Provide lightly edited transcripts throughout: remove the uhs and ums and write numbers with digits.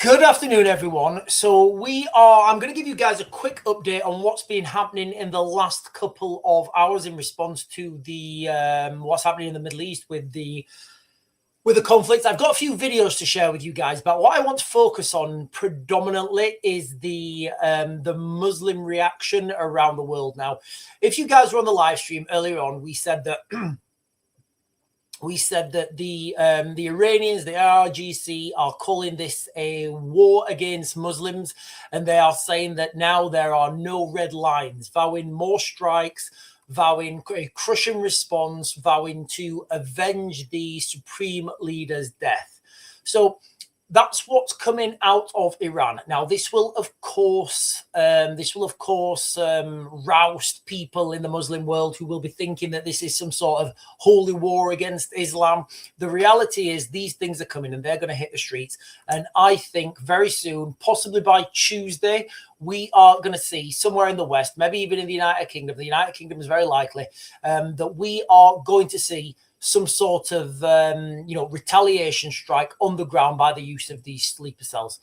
Good afternoon, everyone. I'm going to give you guys a quick update on what's been happening in the last couple of hours in response to the what's happening in the Middle East with the conflict. I've got a few videos to share with you guys, but what I want to focus on predominantly is the Muslim reaction around the world. Now, if you guys were on the live stream earlier on, we said that the Iranians, the IRGC, are calling this a war against Muslims, and they are saying that now there are no red lines, vowing more strikes, vowing a crushing response, vowing to avenge the supreme leader's death. So that's what's coming out of Iran. Now, this will of course roust people in the Muslim world who will be thinking that this is some sort of holy war against Islam. The reality is these things are coming and they're going to hit the streets. And I think very soon, possibly by Tuesday, we are going to see somewhere in the West, maybe even in the United Kingdom is very likely, that we are going to see some sort of, retaliation strike on the ground by the use of these sleeper cells.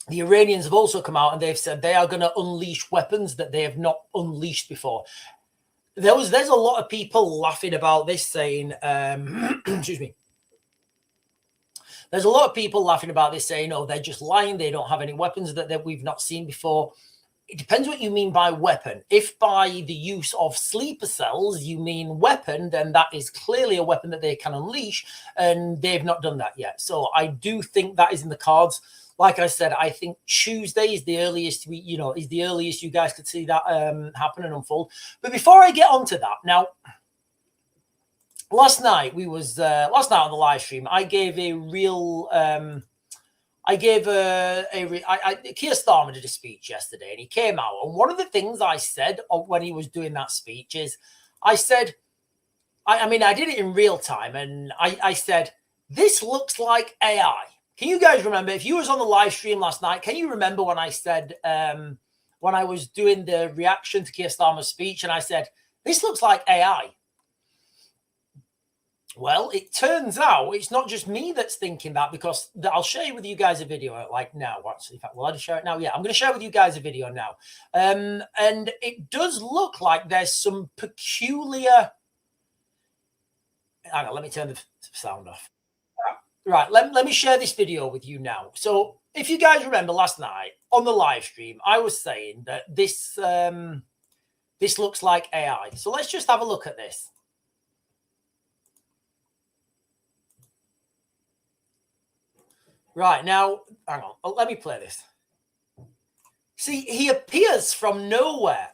The Iranians have also come out and they've said they are going to unleash weapons that they have not unleashed before. There's a lot of people laughing about this, saying, excuse me. There's a lot of people laughing about this, saying, oh, they're just lying. They don't have any weapons that we've not seen before. It depends what you mean by weapon. If by the use of sleeper cells you mean weapon, then that is clearly a weapon that they can unleash, and they've not done that yet. So I do think that is in the cards. Like I said, I think Tuesday is the earliest you guys could see that happen and unfold. But before I get onto that, now, last night on the live stream, I gave a real. Keir Starmer did a speech yesterday, and he came out. And one of the things I said when he was doing that speech is, I said, I did it in real time, and I said, this looks like AI. Can you guys remember, if you was on the live stream last night, can you remember when I said, when I was doing the reaction to Keir Starmer's speech, and I said, this looks like AI? Well, it turns out it's not just me that's thinking that, because I'll share with you guys a video like now. Actually, in fact, will I share it now? Yeah, I'm going to share with you guys a video now. And it does look like there's some peculiar... Hang on, let me turn the sound off. Right, let me share this video with you now. So if you guys remember last night on the live stream, I was saying that this looks like AI. So let's just have a look at this. Right, now, hang on. Let me play this. See, he appears from nowhere.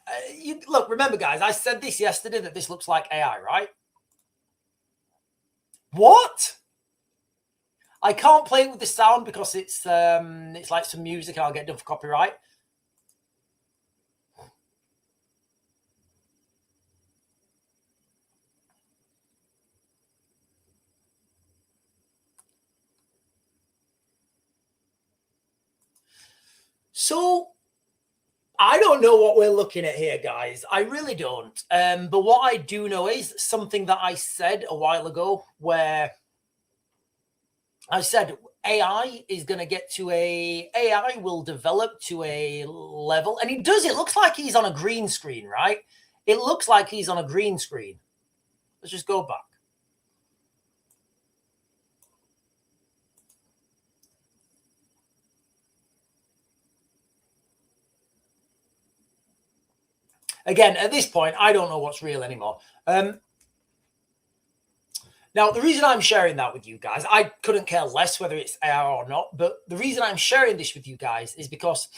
Look, remember, guys, I said this yesterday, that this looks like AI, right? What? I can't play it with the sound because it's like some music and I'll get done for copyright. So I don't know what we're looking at here, guys. I really don't. But what I do know is something that I said a while ago, where I said AI is going to get to AI will develop to a level, and it does. It looks like he's on a green screen, right? It looks like he's on a green screen. Let's just go back. Again, at this point, I don't know what's real anymore. Now, the reason I'm sharing that with you guys, I couldn't care less whether it's AI or not, but the reason I'm sharing this with you guys is because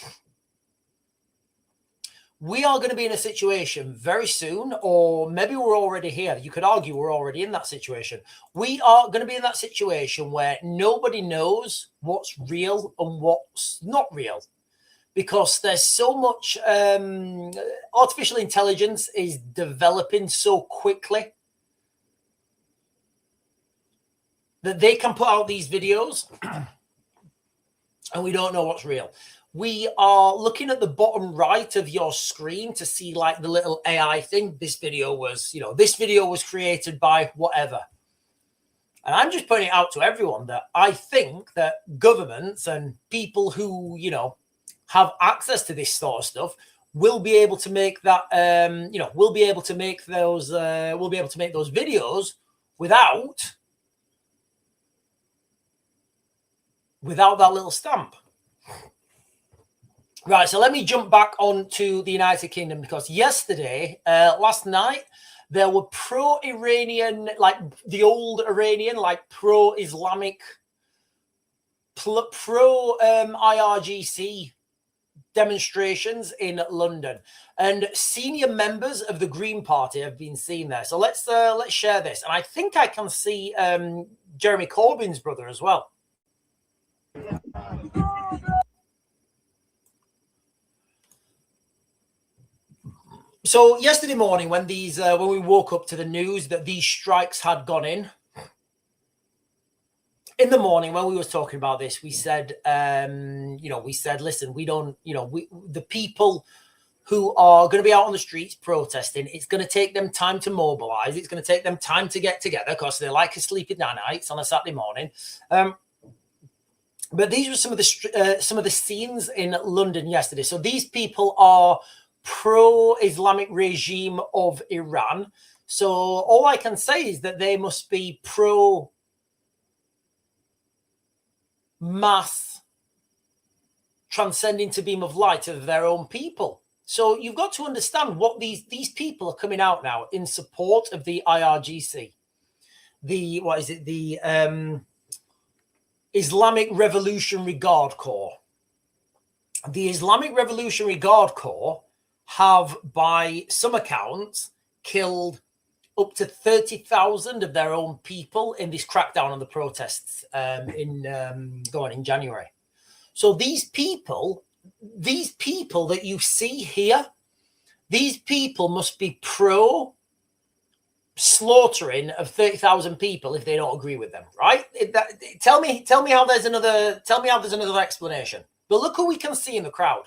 we are going to be in a situation very soon, or maybe we're already here. You could argue we're already in that situation. We are going to be in that situation where nobody knows what's real and what's not real, because there's so much artificial intelligence is developing so quickly that they can put out these videos and we don't know what's real. We are looking at the bottom right of your screen to see like the little AI thing. This video was created by whatever. And I'm just putting it out to everyone that I think that governments and people who, you know, have access to this sort of stuff will be able to make that, you know, will be able to make those videos without that little stamp. Right, so let me jump back onto the United Kingdom, because yesterday, last night, there were pro-Iranian, like the old Iranian, like pro-Islamic, pro-IRGC demonstrations in London, and senior members of the Green Party have been seen there. So let's share this, and I think I can see Jeremy Corbyn's brother as well. So yesterday morning, when we woke up to the news that these strikes had gone in the morning, when we were talking about this, we said, listen, we don't, the people who are going to be out on the streets protesting, it's going to take them time to mobilize. It's going to take them time to get together, because they like a sleepy nights on a Saturday morning. But these were some of the scenes in London yesterday. So these people are pro-Islamic regime of Iran. So all I can say is that they must be pro-mass transcending to beam of light of their own people. So you've got to understand what these people are coming out now in support of the IRGC. The Islamic Revolutionary Guard Corps. The Islamic Revolutionary Guard Corps have, by some accounts, killed up to 30,000 of their own people in this crackdown on the protests in January. So these people that you see here, these people must be pro slaughtering of 30,000 people if they don't agree with them, right? Tell me how there's another explanation. But look who we can see in the crowd.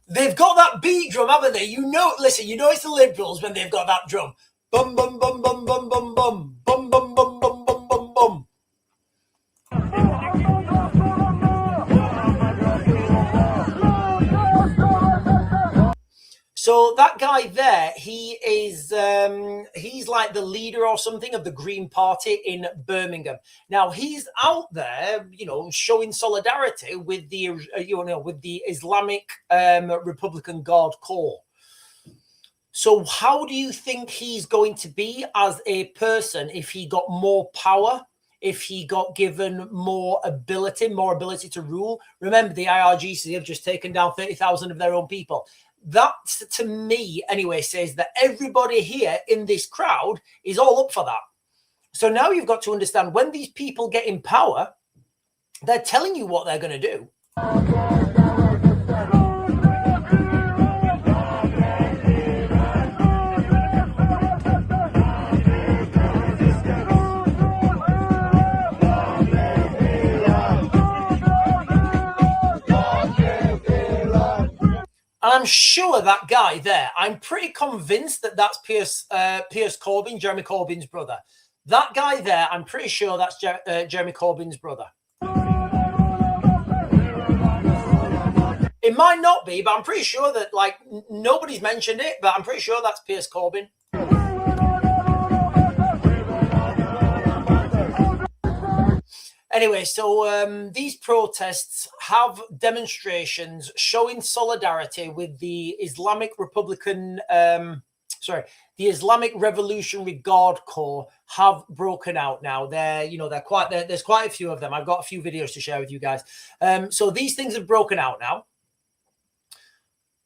They've got that beat drum, haven't they? Listen, it's the Liberals when they've got that drum. Bum, bum, bum, bum, bum, bum, bum, bum, bum, bum, bum, bum, bum, bum. So that guy there, he's like the leader or something of the Green Party in Birmingham. Now he's out there, showing solidarity with the Islamic Republican Guard Corps. So how do you think he's going to be as a person if he got more power, if he got given more ability to rule? Remember, the IRGC have just taken down 30,000 of their own people. That, to me, anyway, says that everybody here in this crowd is all up for that. So now you've got to understand, when these people get in power, they're telling you what they're going to do. And I'm sure that guy there, I'm pretty convinced that that's Pierce Corbyn, Jeremy Corbyn's brother. That guy there, I'm pretty sure that's Jeremy Corbyn's brother. It might not be, but I'm pretty sure that, nobody's mentioned it, but I'm pretty sure that's Pierce Corbyn. Anyway, so these protests have demonstrations showing solidarity with the Islamic the Islamic Revolutionary Guard Corps have broken out now. There's quite a few of them. I've got a few videos to share with you guys. So these things have broken out now.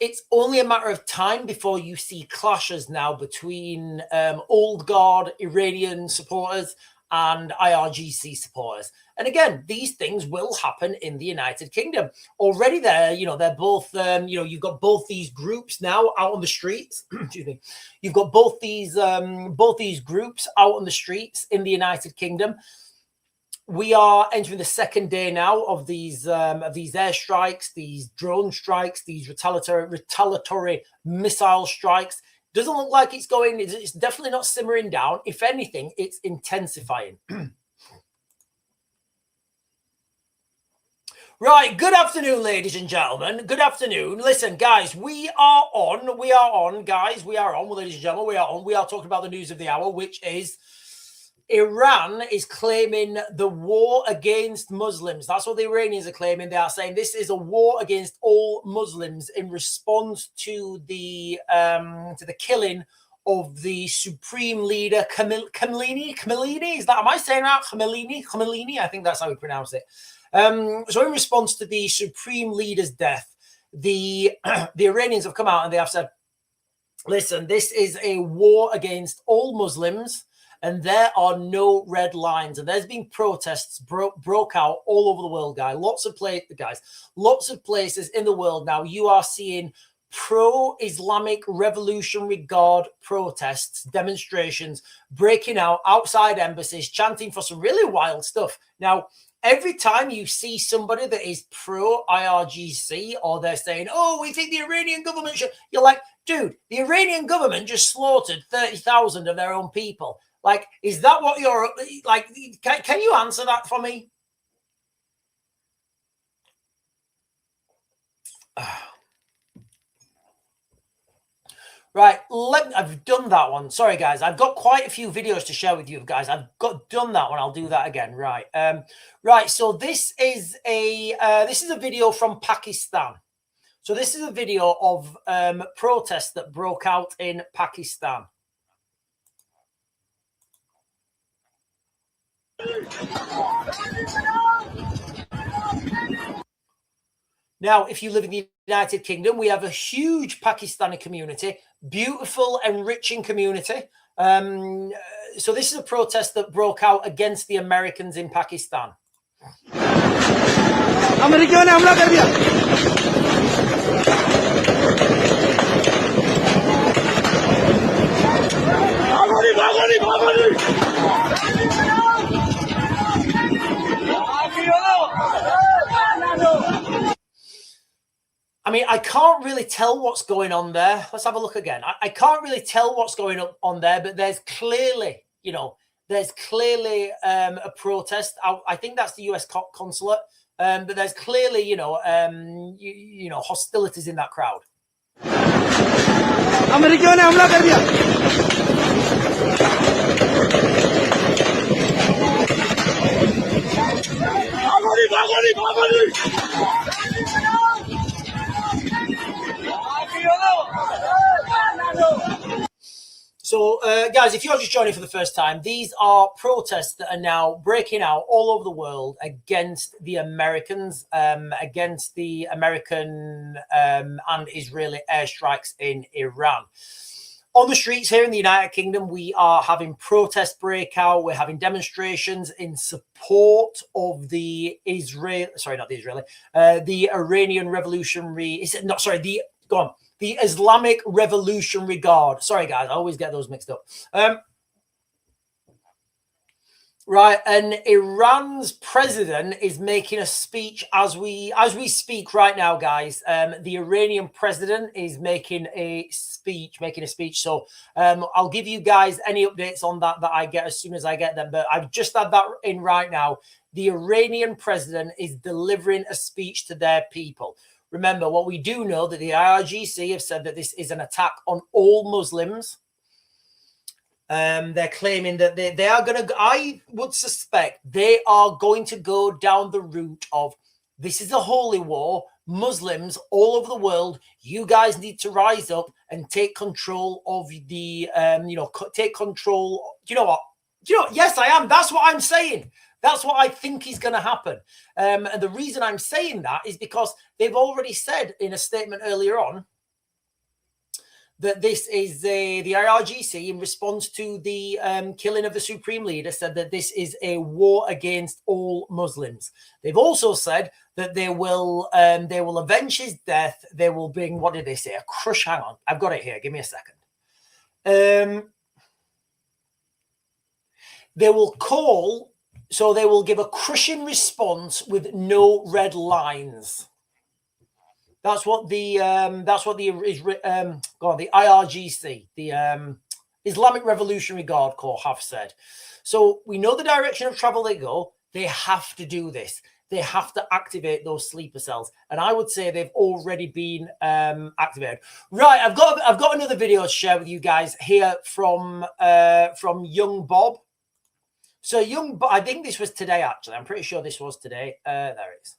It's only a matter of time before you see clashes now between old guard Iranian supporters and IRGC supporters. And again, these things will happen in the United Kingdom. Already they're both, you've got both these groups now out on the streets. Excuse me. You've got both these groups out on the streets in the United Kingdom. We are entering the second day now of these airstrikes, these drone strikes, these retaliatory missile strikes. Doesn't look like it's going. It's definitely not simmering down. If anything, it's intensifying. Right, good afternoon, ladies and gentlemen. Good afternoon. Listen, guys, we are on, guys. We are on, ladies and gentlemen. We are on. We are talking about the news of the hour, which is Iran is claiming the war against Muslims. That's what the Iranians are claiming. They are saying this is a war against all Muslims in response to the killing of the supreme leader Khamenei. Is that, am I saying that? Khamenei. I think that's how we pronounce it. So in response to the supreme leader's death, the Iranians have come out and they have said, listen, this is a war against all Muslims and there are no red lines. And there's been protests broke out all over the world, guys. Lots of places in the world now. You are seeing pro-Islamic Revolutionary Guard protests, demonstrations breaking out outside embassies, chanting for some really wild stuff. Now, every time you see somebody that is pro-IRGC or they're saying, oh, we think the Iranian government should, you're like, dude, the Iranian government just slaughtered 30,000 of their own people. Like, is that what you're, like, can you answer that for me? Right, I've done that one. Sorry, guys. I've got quite a few videos to share with you guys. I've done that one. I'll do that again. Right. Right. So this is a video from Pakistan. So this is a video of protests that broke out in Pakistan. Now, if you live in the United Kingdom, we have a huge Pakistani community, beautiful, enriching community. So this is a protest that broke out against the Americans in Pakistan. I mean, I can't really tell what's going on there. Let's have a look again. I can't really tell what's going on there, but there's clearly, a protest. I think that's the US consulate, but there's clearly, hostilities in that crowd. So, guys, if you're just joining for the first time, these are protests that are now breaking out all over the world against the Americans, against the American and Israeli airstrikes in Iran. On the streets here in the United Kingdom, we are having protests break out. We're having demonstrations in support of the Iranian Revolutionary. The Islamic Revolutionary Guard. Sorry, guys, I always get those mixed up. Right, and Iran's president is making a speech as we speak right now, guys. The Iranian president is making a speech. So I'll give you guys any updates on that I get as soon as I get them. But I've just had that in right now. The Iranian president is delivering a speech to their people. Remember, what we do know that the IRGC have said that this is an attack on all Muslims. They're claiming that they are going to, I would suspect they are going to go down the route of this is a holy war. Muslims all over the world, you guys need to rise up and take control of the, take control. Do you know what? Yes, I am. That's what I'm saying. That's what I think is going to happen. And the reason I'm saying that is because they've already said in a statement earlier on that this is the IRGC in response to the killing of the supreme leader said that this is a war against all Muslims. They've also said that they will avenge his death. They will bring, what did they say? A crush. Hang on. I've got it here. Give me a second. They will call So they will give a crushing response with no red lines. That's what the IRGC, the Islamic Revolutionary Guard Corps, have said. So we know the direction of travel they go. They have to do this. They have to activate those sleeper cells, and I would say they've already been activated. Right, I've got another video to share with you guys here from Young Bob. So Young Bob, I think this was today. Actually, I'm pretty sure this was today. There it is.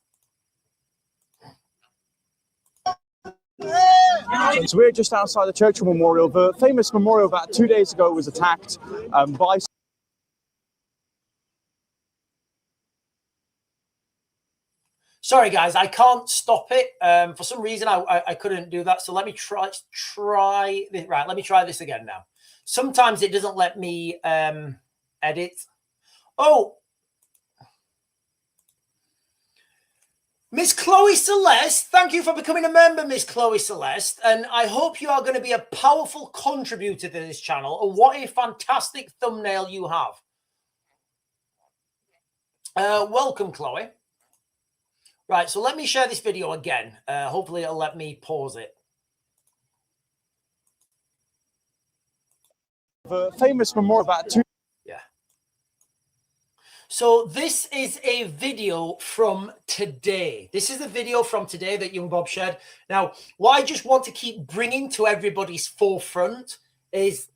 So we're just outside the Churchill Memorial. The famous memorial about 2 days ago was attacked by. Sorry, guys, I can't stop it. For some reason, I couldn't do that. So let me try this. Right, let me try this again now. Sometimes it doesn't let me edit. Oh, Miss Chloe Celeste, thank you for becoming a member, Miss Chloe Celeste. And I hope you are going to be a powerful contributor to this channel. And what a fantastic thumbnail you have. Welcome, Chloe. Right, so let me share this video again. Hopefully it'll let me pause it. The famous memorial about 2. Yeah. So this is a video from today. This is a video from today that Young Bob shared. Now, what I just want to keep bringing to everybody's forefront is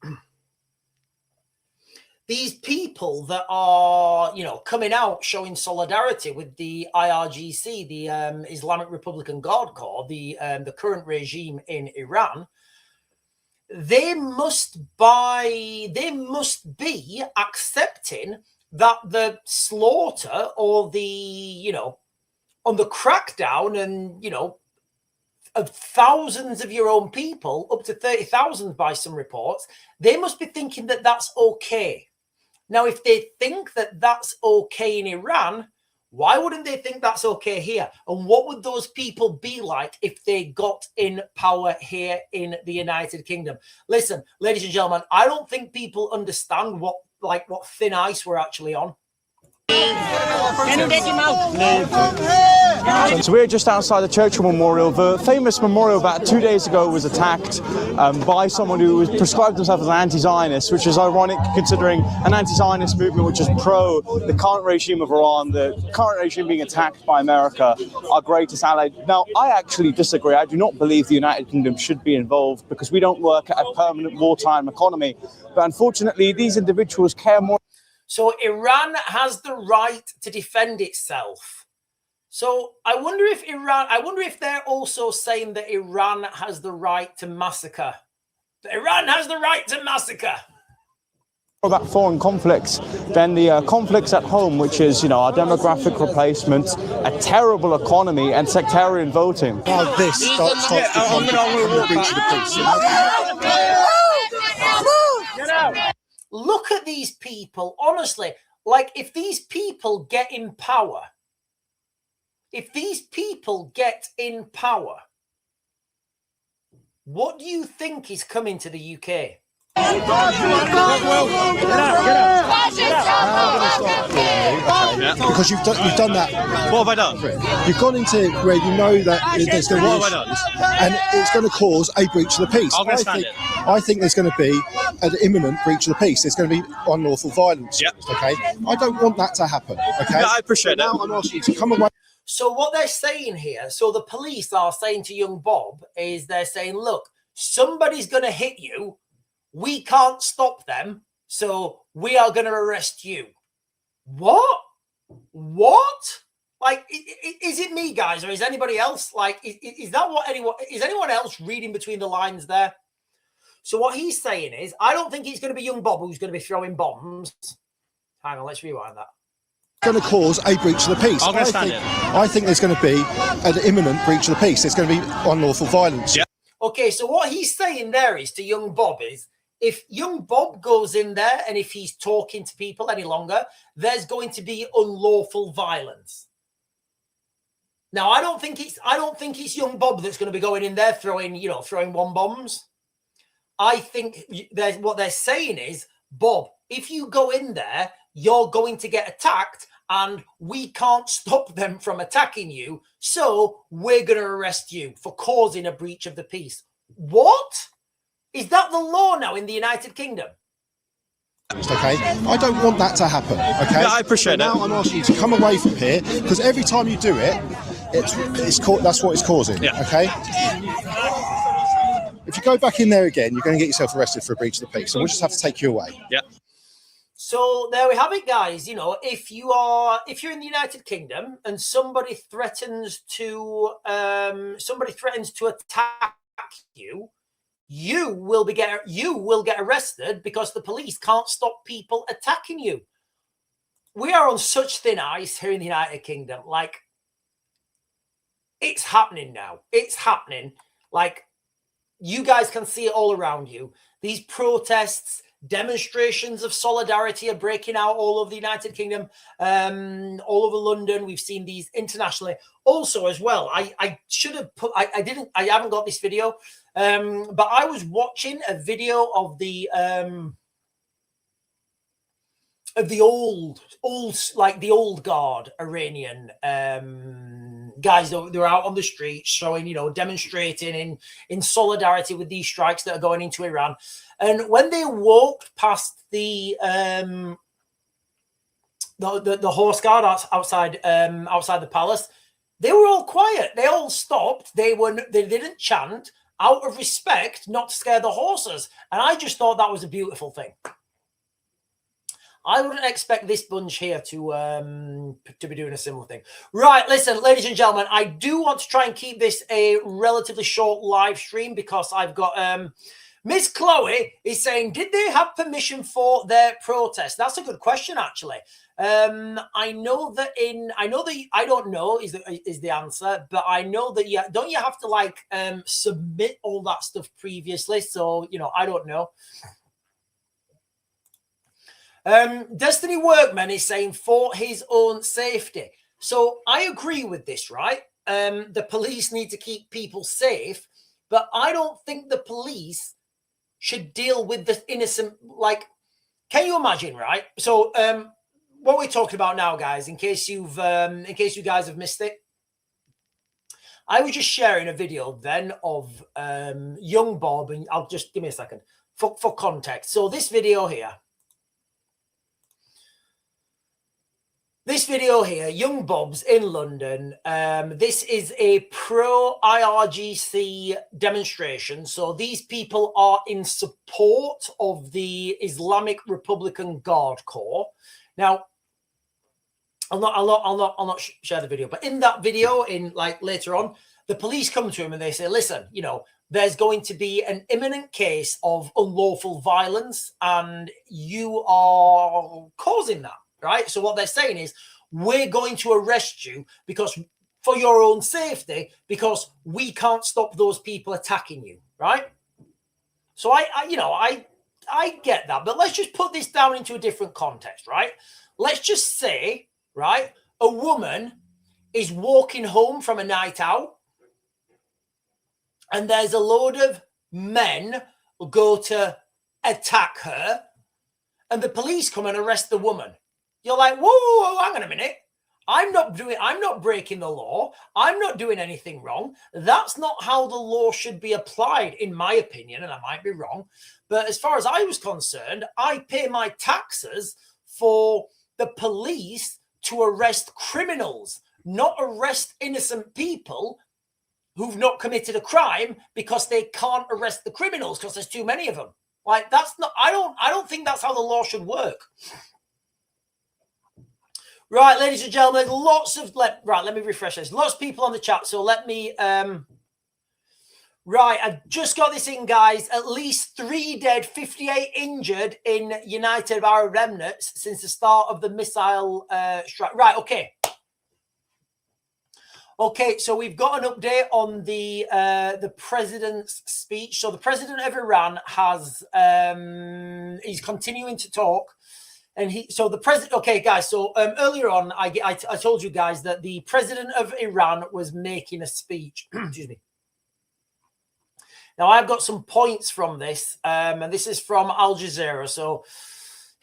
these people that are, coming out showing solidarity with the IRGC, the Islamic Republican Guard Corps, the current regime in Iran. They must be accepting that the slaughter or the, on the crackdown and, of thousands of your own people, up to 30,000 by some reports, they must be thinking that that's okay. Now, if they think that that's okay in Iran, why wouldn't they think that's okay here? And what would those people be like if they got in power here in the United Kingdom? Listen, ladies and gentlemen, I don't think people understand what thin ice we're actually on. So we're just outside the Churchill Memorial. The famous memorial about 2 days ago was attacked by someone who prescribed himself as an anti-Zionist, which is ironic considering an anti-Zionist movement which is pro the current regime of Iran, the current regime being attacked by America, our greatest ally. Now, I actually disagree. I do not believe the United Kingdom should be involved because we don't work at a permanent wartime economy. But unfortunately, these individuals care more. So Iran has the right to defend itself. So I wonder if they're also saying that Iran has the right to massacre. That Iran has the right to massacre. About foreign conflicts than the conflicts at home, which is, our demographic replacement, a terrible economy, and sectarian voting. Oh, this starts the breach of the peace. Get out. Look at these people, honestly. Like, if these people get in power, what do you think is coming to the UK? Because you've done that. What have I done? You've gone into where you know that there's going to be, and it's going to cause a breach of the peace. I think there's going to be an imminent breach of the peace. There's going to be unlawful violence. Yep. Okay, I don't want that to happen. Okay, yeah, I appreciate that. Now I'm asking you to come away. So what they're saying here, so the police are saying to young Bob, is they're saying, look, somebody's going to hit you. We can't stop them, so we are going to arrest you. What? Like, is it me, guys, or is anybody else? Like, is that what anyone else reading between the lines there? So what he's saying is, I don't think it's going to be young Bob who's going to be throwing bombs. Hang on, let's rewind that. Going to cause a breach of the peace. I think there's going to be an imminent breach of the peace. There's going to be unlawful violence. Yeah. Okay, so what he's saying there is to young Bob is, if young Bob goes in there and if he's talking to people any longer, there's going to be unlawful violence. Now, I don't think it's young Bob that's going to be going in there throwing one bombs. I think what they're saying is, Bob, if you go in there, you're going to get attacked and we can't stop them from attacking you, so we're going to arrest you for causing a breach of the peace. What? Is that the law now in the United Kingdom? Okay, I don't want that to happen. Okay, yeah, I appreciate so now I'm asking you to come away from here, because every time you do it, that's what it's causing. Yeah. Okay. If you go back in there again, you're going to get yourself arrested for a breach of the peace, and we'll just have to take you away. Yeah. So there we have it, guys. You know, if you're in the United Kingdom and somebody threatens to attack you, you will get arrested because the police can't stop people attacking you. We are on such thin ice here in the United Kingdom. Like, it's happening now. It's happening. Like, you guys can see it all around you. These protests, demonstrations of solidarity are breaking out all over the United Kingdom, all over London. We've seen these internationally. Also, as well, I should have put. I haven't got this video, but I was watching a video of the old guard Iranian guys. They're out on the streets showing, demonstrating in solidarity with these strikes that are going into Iran. And when they walked past the horse guard outside the palace, they were all quiet. They all stopped. They didn't chant, out of respect, not to scare the horses. And I just thought that was a beautiful thing. I wouldn't expect this bunch here to be doing a similar thing. Right, listen, ladies and gentlemen, I do want to try and keep this a relatively short live stream because I've got Miss Chloe is saying, did they have permission for their protest? That's a good question, actually. I don't know is the answer, but I know that don't you have to submit all that stuff previously? So, I don't know. Destiny Workman is saying for his own safety. So I agree with this, right? The police need to keep people safe, but I don't think the police should deal with the innocent. Can you imagine, right? So what we're talking about now, guys, in case you guys have missed it, I was just sharing a video then of young Bob, and I'll just give me a second for context. So this video here, young Bob's in London. This is a pro-IRGC demonstration. So these people are in support of the Islamic Republican Guard Corps. Now, I'll not share the video, but in that video, later on, the police come to him and they say, listen, there's going to be an imminent case of unlawful violence and you are causing that. Right. So what they're saying is we're going to arrest you because for your own safety, because we can't stop those people attacking you. Right. So I get that. But let's just put this down into a different context. Right. Let's just say, right, a woman is walking home from a night out and there's a load of men who go to attack her and the police come and arrest the woman. You're like, whoa, hang on a minute. I'm not breaking the law. I'm not doing anything wrong. That's not how the law should be applied, in my opinion, and I might be wrong. But as far as I was concerned, I pay my taxes for the police to arrest criminals, not arrest innocent people who've not committed a crime because they can't arrest the criminals because there's too many of them. I don't think that's how the law should work. Right, ladies and gentlemen, let me refresh this. Lots of people on the chat, so let me... Right, I've just got this in, guys. At least 3 dead, 58 injured in United Arab Emirates since the start of the missile strike. Right, okay. Okay, so we've got an update on the president's speech. So the president of Iran he's continuing to talk. And the president, okay, guys, so earlier on, I told you guys that the president of Iran was making a speech. Excuse me. Now, I've got some points from this, and this is from Al Jazeera. So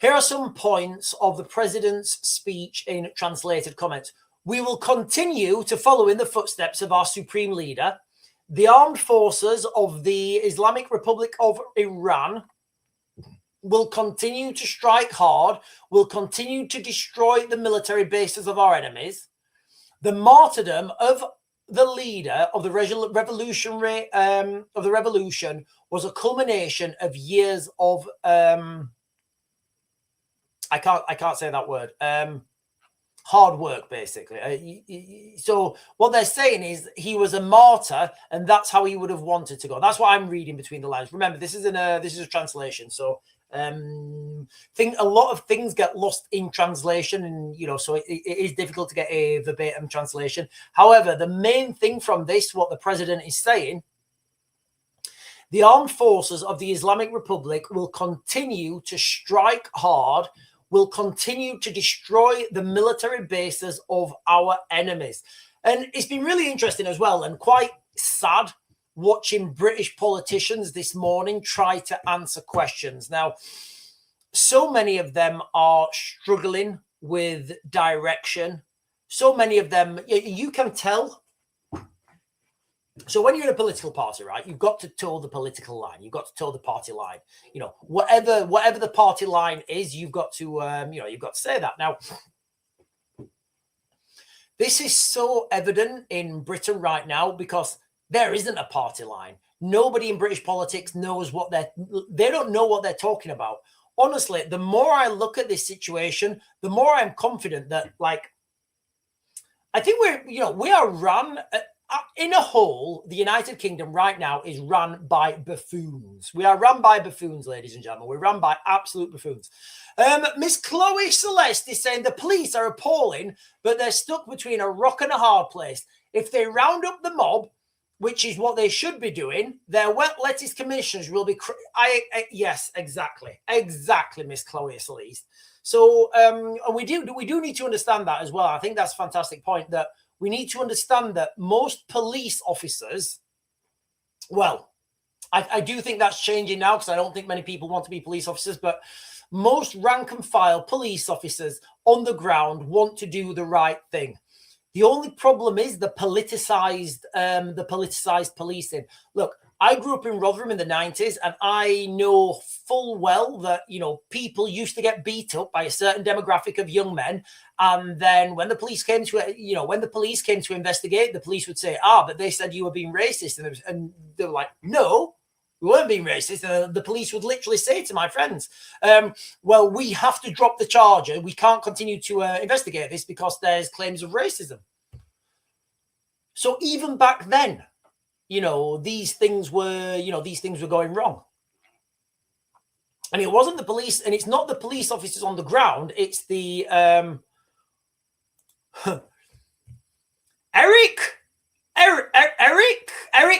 Here are some points of the president's speech in translated comments. We will continue to follow in the footsteps of our supreme leader. The armed forces of the Islamic Republic of Iran will continue to strike hard, will continue to destroy the military bases of our enemies. The martyrdom of the leader of the revolution was a culmination of years of I can't say that word. Hard work, basically. So what they're saying is he was a martyr, and that's how he would have wanted to go. That's what I'm reading between the lines. Remember, this is a translation, so a lot of things get lost in translation, and so it is difficult to get a verbatim translation. However, the main thing from this, what the president is saying, the armed forces of the Islamic Republic will continue to strike hard, will continue to destroy the military bases of our enemies. And it's been really interesting as well, and quite sad watching British politicians this morning try to answer questions. Now, so many of them are struggling with direction. So many of them, you can tell. So when you're in a political party, right, you've got to toe the political line. You've got to toe the party line. Whatever the party line is, you've got to, you've got to say that. Now, this is so evident in Britain right now because there isn't a party line. Nobody in British politics knows they don't know what they're talking about. Honestly, the more I look at this situation, the more I'm confident that, I think we are run in a whole. The United Kingdom right now is run by buffoons. We are run by buffoons, ladies and gentlemen. We're run by absolute buffoons. Miss Chloe Celeste is saying the police are appalling, but they're stuck between a rock and a hard place. If they round up the mob, which is what they should be doing, their wet lettuce commissioners will be... yes, exactly, Miss Chloe Celeste. So we do need to understand that as well. I think that's a fantastic point, that we need to understand that most police officers, well, I do think that's changing now because I don't think many people want to be police officers, but most rank and file police officers on the ground want to do the right thing. The only problem is the politicized policing. Look, I grew up in Rotherham in the 90s, and I know full well that, people used to get beat up by a certain demographic of young men. And then when the police came to investigate, the police would say, but they said you were being racist. And they were like, no, we weren't being racist. And the police would literally say to my friends, well, we have to drop the charge. We can't continue to investigate this because there's claims of racism. So even back then, these things were going wrong. And it wasn't the police, and it's not the police officers on the ground. It's the Eric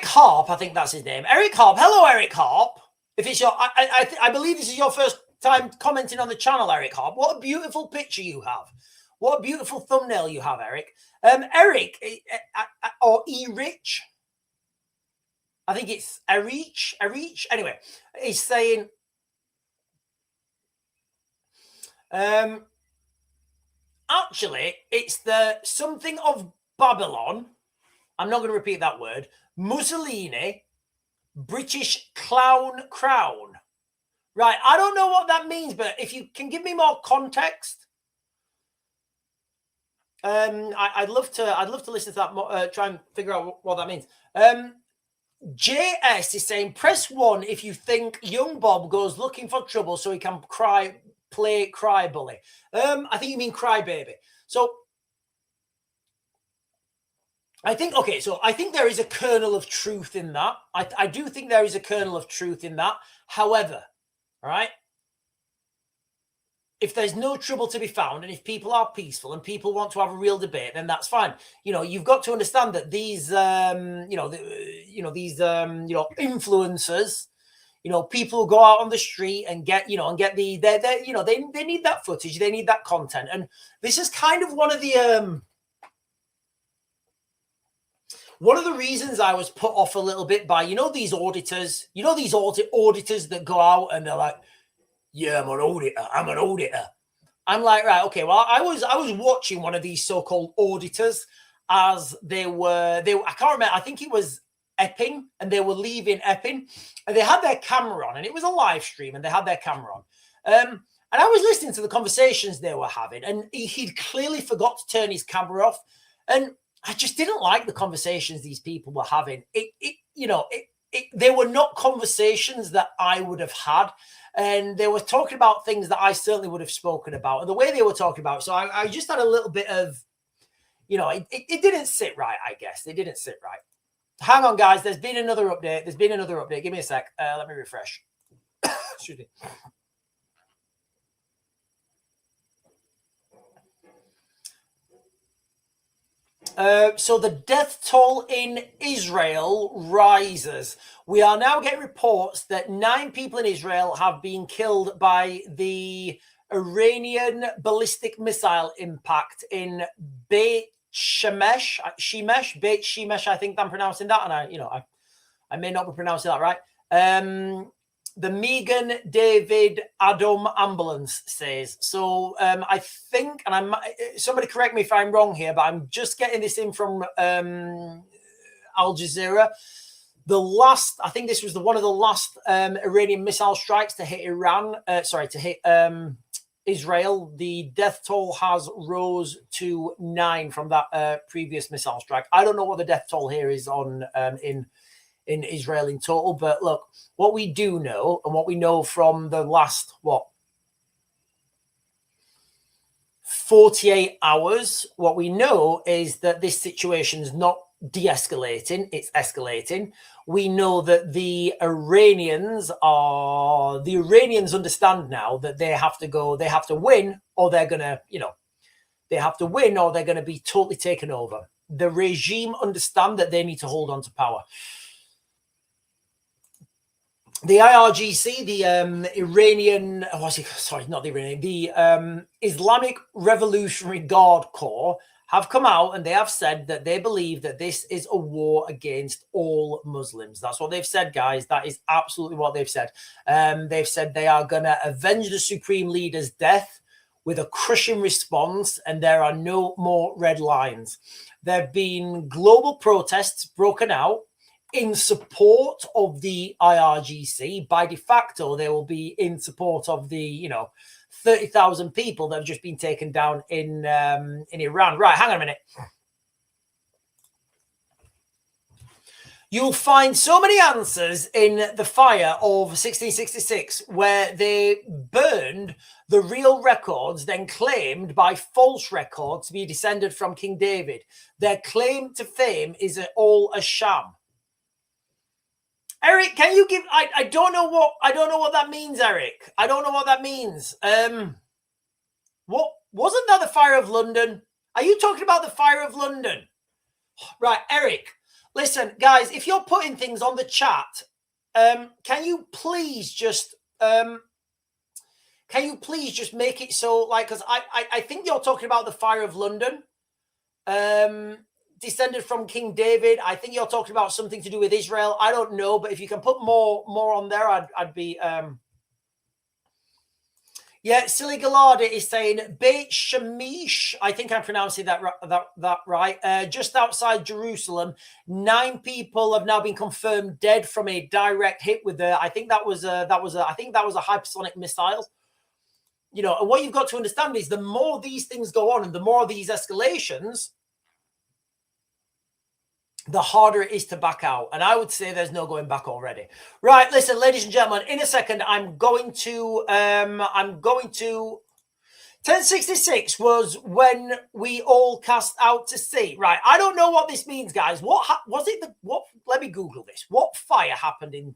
Harp, I think that's his name. Eric Harp. Hello, Eric Harp. If it's I believe this is your first time commenting on the channel, Eric Harp. What a beautiful picture you have. What a beautiful thumbnail you have, Eric. Eric or E-Rich. I think it's Erich. Anyway, he's saying, actually, it's the something of Babylon. I'm not going to repeat that word. Mussolini, British clown crown. Right. I don't know what that means, but if you can give me more context, I'd love to listen to that. Try and figure out what that means. JS is saying, press 1 if you think young Bob goes looking for trouble so he can play cry bully. I think you mean cry baby. So I think there is a kernel of truth in that. I do think there is a kernel of truth in that. However, all right, if there's no trouble to be found, and if people are peaceful and people want to have a real debate, then that's fine. You've got to understand that these, influencers, people who go out on the street and get they need that footage, they need that content, and this is kind of one of the reasons I was put off a little bit by these auditors, these auditors that go out and they're like, Yeah, I'm an auditor. I'm an auditor. I'm like, right, okay. Well, I was watching one of these so-called auditors as they were. I can't remember. I think it was Epping, and they were leaving Epping, and they had their camera on, and it was a live stream, and they had their camera on. And I was listening to the conversations they were having, and he'd clearly forgot to turn his camera off, and I just didn't like the conversations these people were having. They were not conversations that I would have had. And they were talking about things that I certainly would have spoken about, and the way they were talking about. So I just had a little bit of, it didn't sit right, I guess. It didn't sit right. Hang on, guys. There's been another update. Give me a sec. Let me refresh. Excuse me. So the death toll in Israel rises. We are now getting reports that 9 people in Israel have been killed by the Iranian ballistic missile impact in Beit Shemesh. I think I'm pronouncing that, and I may not be pronouncing that right. The Megan David Adam ambulance says. So I think, and somebody correct me if I'm wrong here, but I'm just getting this in from Al Jazeera. I think this was one of the last Iranian missile strikes to hit Israel. The death toll has rose to 9 from that previous missile strike. I don't know what the death toll here is on in Israel in total, but look, what we do know, and what we know from the last 48 hours, what we know is that this situation is not de-escalating, it's escalating. We know that the Iranians understand now that they have to win, or they're gonna, they have to win, or they're gonna be totally taken over. The regime understand that they need to hold on to power. The IRGC, the Islamic Revolutionary Guard Corps have come out, and they have said that they believe that this is a war against all Muslims. That's what they've said, guys. That is absolutely what they've said. They've said they are going to avenge the supreme leader's death with a crushing response, and there are no more red lines. There have been global protests broken out in support of the IRGC. By de facto, they will be in support of the, 30,000 people that have just been taken down in Iran. Right, hang on a minute. You'll find so many answers in the fire of 1666, where they burned the real records, then claimed by false records to be descended from King David. Their claim to fame is all a sham. Eric, can you give? I don't know what that means, Eric. I don't know what that means. What wasn't that the fire of London? Are you talking about the fire of London? Right, Eric. Listen, guys, if you're putting things on the chat, can you please just make it so, like, because I think you're talking about the fire of London. Descended from King David. I think you're talking about something to do with Israel. I don't know, but if you can put more on there, I'd be. Yeah, Silly Galada is saying Beit Shemesh. I think I'm pronouncing that right. Just outside Jerusalem, 9 people have now been confirmed dead from a direct hit with I think that was a hypersonic missile. And what you've got to understand is the more these things go on and the more of these escalations, the harder it is to back out. And I would say there's no going back already. Right, listen, ladies and gentlemen, in a second, I'm going to 1066 was when we all cast out to sea. Right, I don't know what this means, guys. What let me Google this. What fire happened in,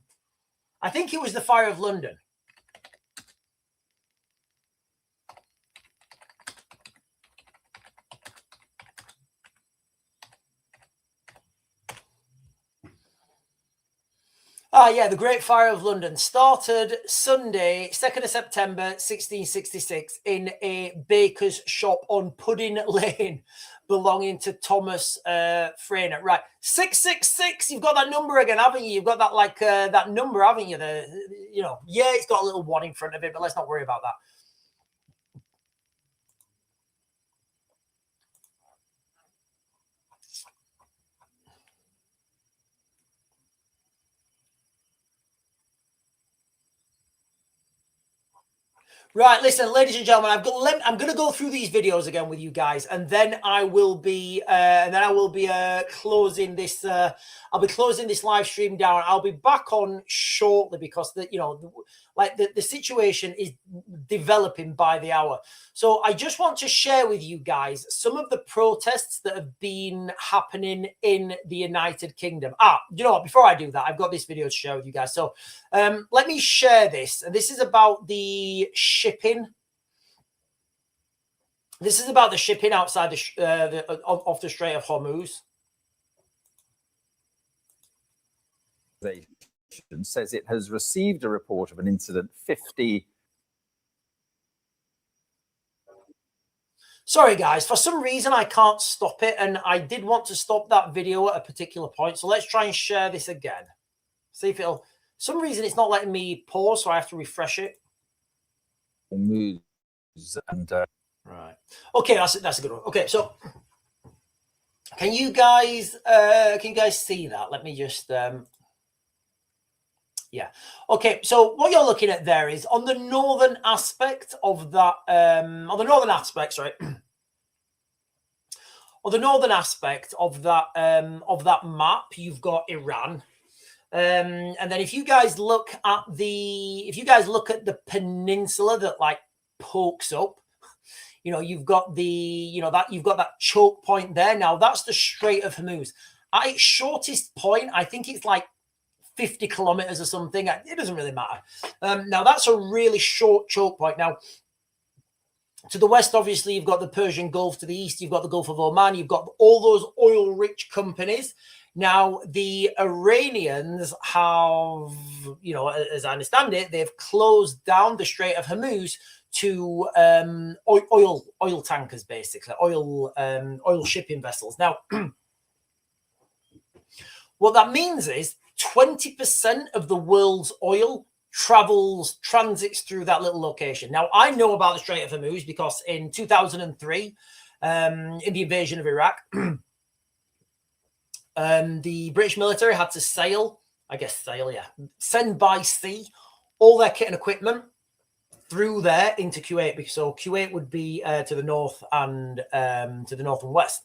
I think it was the fire of London. Yeah, the Great Fire of London started Sunday, 2nd of September, 1666, in a baker's shop on Pudding Lane, belonging to Thomas Frainer. Right, 666, you've got that number again, haven't you? You've got that, that number, haven't you? you know, yeah, it's got a little one in front of it, but let's not worry about that. Right, listen, ladies and gentlemen, I'm going to go through these videos again with you guys, and then I will be closing this. I'll be closing this live stream down. I'll be back on shortly because the situation is developing by the hour. So I just want to share with you guys some of the protests that have been happening in the United Kingdom. You know what? Before I do that, I've got this video to share with you guys. So let me share this, and this is about the shipping. This is about the shipping outside off the Strait of Hormuz. Says it has received a report of an incident 50. Sorry, guys. For some reason, I can't stop it, and I did want to stop that video at a particular point. So let's try and share this again. See if it'll... For some reason, it's not letting me pause, so I have to refresh it. And right. Okay, that's a good one. Okay, so can you guys see that? Let me just yeah. Okay, so what you're looking at there is on the northern aspect of that on the northern aspect, sorry. On the northern aspect of that map, you've got Iran. And then if you guys look at the peninsula that like pokes up, you know, you've got that choke point there. Now that's the Strait of Hormuz. At its shortest point, I think it's like 50 kilometers or something. It doesn't really matter. Now that's a really short choke point. Now to the west, obviously, you've got the Persian Gulf. To the east, you've got the Gulf of Oman. You've got all those oil-rich companies. Now, the Iranians have, you know, as I understand it, they've closed down the Strait of Hormuz to oil tankers, basically, oil shipping vessels. Now, what that means is 20% of the world's oil transits through that little location. Now, I know about the Strait of Hormuz because in 2003, in the invasion of Iraq, the British military had to send by sea all their kit and equipment through there into Kuwait. So Kuwait would be to the north and to the north and west.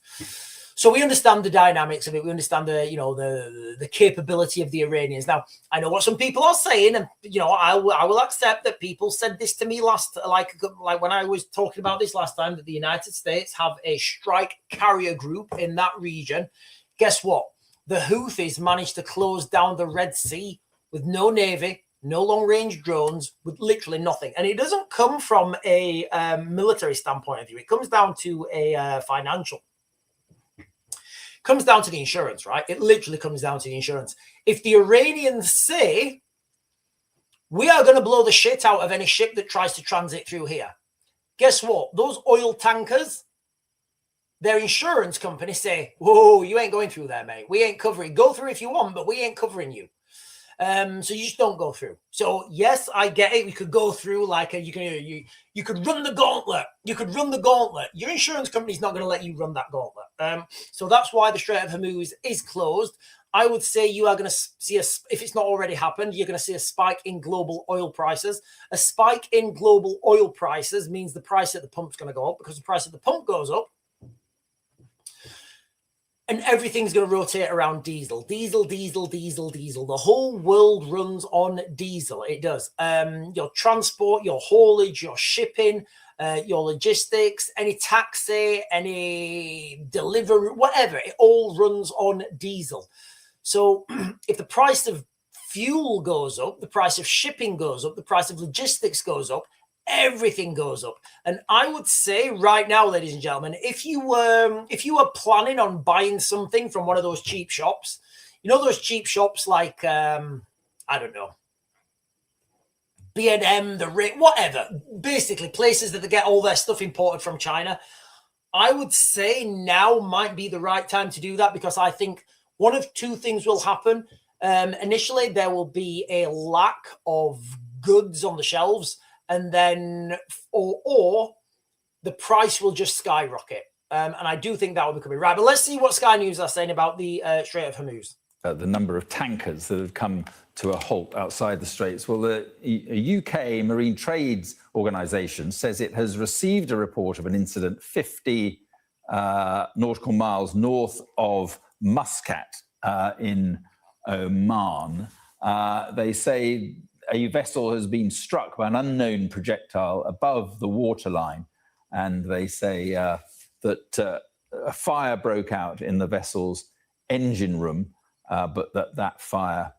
So we understand the dynamics of it. We understand the capability of the Iranians. Now, I know what some people are saying, and you know, I will accept that people said this to me last, like when I was talking about this last time, that the United States have a strike carrier group in that region. Guess what? The Houthis managed to close down the Red Sea with no navy, no long-range drones, with literally nothing. And it doesn't come from a military standpoint of view. It comes down to a financial. Comes down to the insurance, right? It literally comes down to the insurance. If the Iranians say, we are going to blow the shit out of any ship that tries to transit through here, guess what? Those oil tankers, their insurance company say, whoa, you ain't going through there, mate. We ain't covering. Go through if you want, but we ain't covering you. So you just don't go through. So yes, I get it. We could go through like you could run the gauntlet. You could run the gauntlet. Your insurance company's not going to let you run that gauntlet. So that's why the Strait of Hormuz is closed. I would say you are going to see if it's not already happened, you're going to see a spike in global oil prices. A spike in global oil prices means the price at the pump's going to go up, because the price at the pump goes up. And everything's going to rotate around diesel. Diesel. The whole world runs on diesel. It does. Your transport, your haulage, your shipping, your logistics, any taxi, any delivery, whatever. It all runs on diesel. So if the price of fuel goes up, the price of shipping goes up, the price of logistics goes up, everything goes up. And I would say right now, ladies and gentlemen, if you were planning on buying something from one of those cheap shops, you know, those cheap shops like I don't know, B&M, the Rick, whatever, basically places that they get all their stuff imported from China, I would say now might be the right time to do that, because I think one of two things will happen. Initially, there will be a lack of goods on the shelves, and then or the price will just skyrocket. And I do think that will be coming. Right, but let's see what Sky News are saying about the Strait of Hormuz. The number of tankers that have come to a halt outside the Straits. Well, the UK Marine Trades Organisation says it has received a report of an incident 50 nautical miles north of Muscat in Oman. They say a vessel has been struck by an unknown projectile above the waterline, and they say that a fire broke out in the vessel's engine room, but that fire